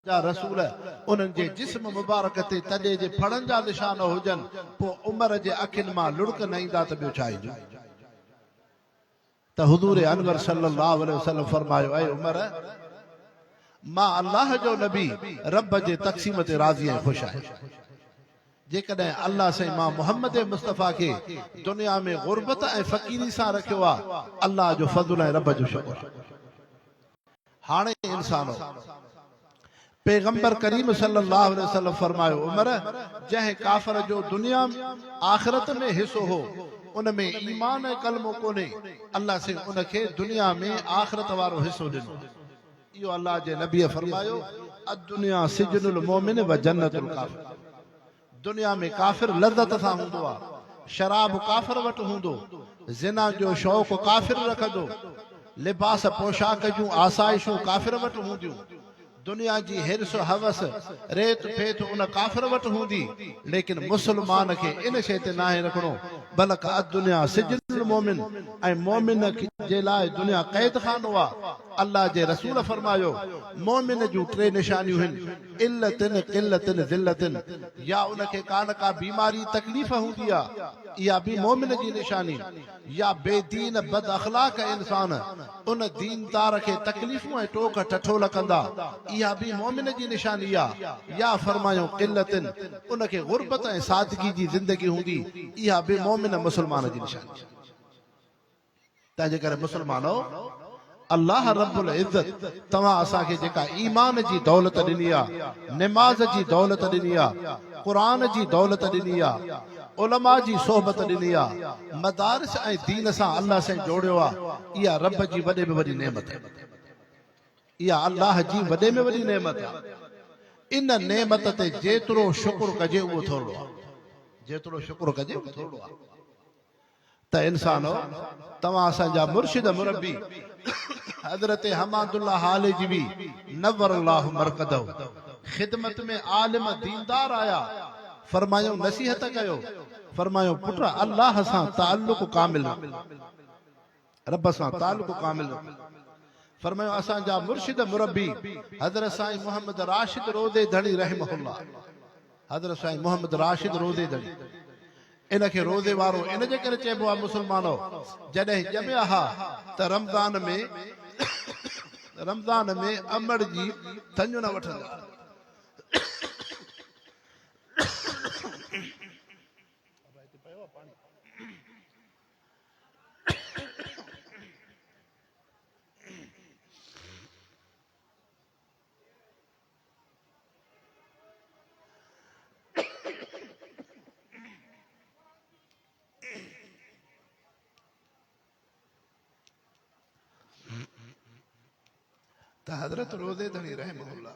जा रसूल उन्हनि जे जिस्म मुबारक ते तॾे जे फड़नि जा निशान हुजनि पोइ उमर जे अखियुनि मां लुड़क न ईंदा त ॿियो छा ईंदो त हुज़ूर अनवर सल्लल्लाहु अलैहि वसल्लम फरमायो ऐं उमर मां अल्लाह जो नबी रब जे तक़सीम ते राज़ी ऐं ख़ुशि आहे जेकॾहिं अल्लाह साईं मां मोहम्मद मुस्तफ़ा खे दुनिया में गुरबत ऐं फ़क़ीरी सां रखियो आहे अल्लाह जो फज़ल ऐं रब जो शुक्र हाणे इंसानो पैगंबर करीम सल्लल्लाहु अलैहि वसल्लम फरमायो उमर जंहिं काफ़िर जो दुनिया आख़िरत में हिस्सो हो उन में ईमान ऐं कलमो कोन्हे अल्लाह से उनखे दुनिया में आख़िरत वारो हिस्सो ॾिनो इहो अल्लाह जे नबीअ फरमायो अद्दुनिया सिजनुल मोमिन व जन्नतुल काफ़िर दुनिया में काफ़िर लज़्ज़त सां हूंदो आहे शराब काफ़िर वटि हूंदो ज़िना जो शौक़ काफ़िर रखंदो लिबास पोशाक जूं आसाइशूं काफ़िर वटि हूंदियूं दुनिया जी हिर्स हवस रेत फेत उन काफ़िर वटि हूंदी लेकिन मुसलमान खे इन शइ ते नाहे रखणो बल्कि अद्दुनिया सिजनुल मोमिन ऐं मोमिन जे लाइ दुनिया क़ैद खानो आहे अल्लाह जे रसूल फरमायो मोमिन जूं टे निशानियूं आहिनि इल्लतिन क़िल्लतिन ज़िल्लतिन या उनखे का न का बीमारी तकलीफ़ हूंदी आहे इहा बि मोमिन जी निशानी या बेदीन बद अख़लाक इंसान उन दीनदार खे तकलीफ़ूं ऐं टोक टठोल कंदा इहा बि मोमिन जी निशानी आहे या फरमायो क़िल्लतिन उनखे गुरबत ऐं सादगी जी ज़िंदगी हूंदी इहा बि मोमिन मुसलमान जी निशानी तंहिंजे करे मुसलमानो अल्लाह रब्बुल इज़्ज़त तव्हां असांखे जेका ईमान जी दौलत ॾिनी आहे निमाज़ जी दौलत ॾिनी आहे क़ुरान जी दौलत ॾिनी आहे उलमा जी सोहबत ॾिनी आहे मदारिस ऐं दीन सां अल्लाह सां जोड़ियो आहे इहा रब जी वॾे में वॾी नेमत आहे इहा अल्लाह जी वॾे में वॾी नेमत आहे इन नेमत ते जेतिरो शुक्र कजे उहो थोरो आहे जेतिरो शुक्र कजे उहो थोरो आहे त इंसानो तव्हां असांजा मुर्शिद मुरब्बी हज़रत हमादुल्लाह हाले जी बि नवर अल्लाह मरकदहु ख़िदमत में आलिम दीनदार आया फरमायो नसीहत कयो फरमायो पुट अल्लाह सां ताल्लुक़ कामिल रब सां ताल्लुक़ कामिल फरमायो असांजा मुर्शिद मुरब्बी हज़रत साईं मोहम्मद राशिद रोज़े धणी रहमहुल्लाह हज़रत साईं मोहम्मद राशिद रोज़े धणी इनखे रोज़े वारो इन जे करे चइबो आहे मुसलमानो जॾहिं ॼमिया हा त रमज़ान में अमड़ जी थञु न वठंदा त हज़रत रोज़े धणी रहमहुल्लाह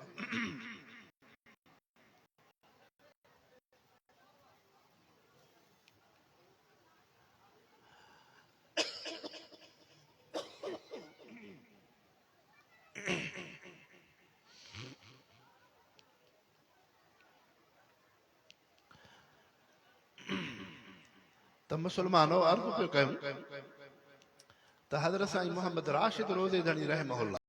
त मुसलमानो अर्ज़ पियो कयूं त हज़रत साईं मोहम्मद राशिद रोज़े धणी रहमहुल्लाह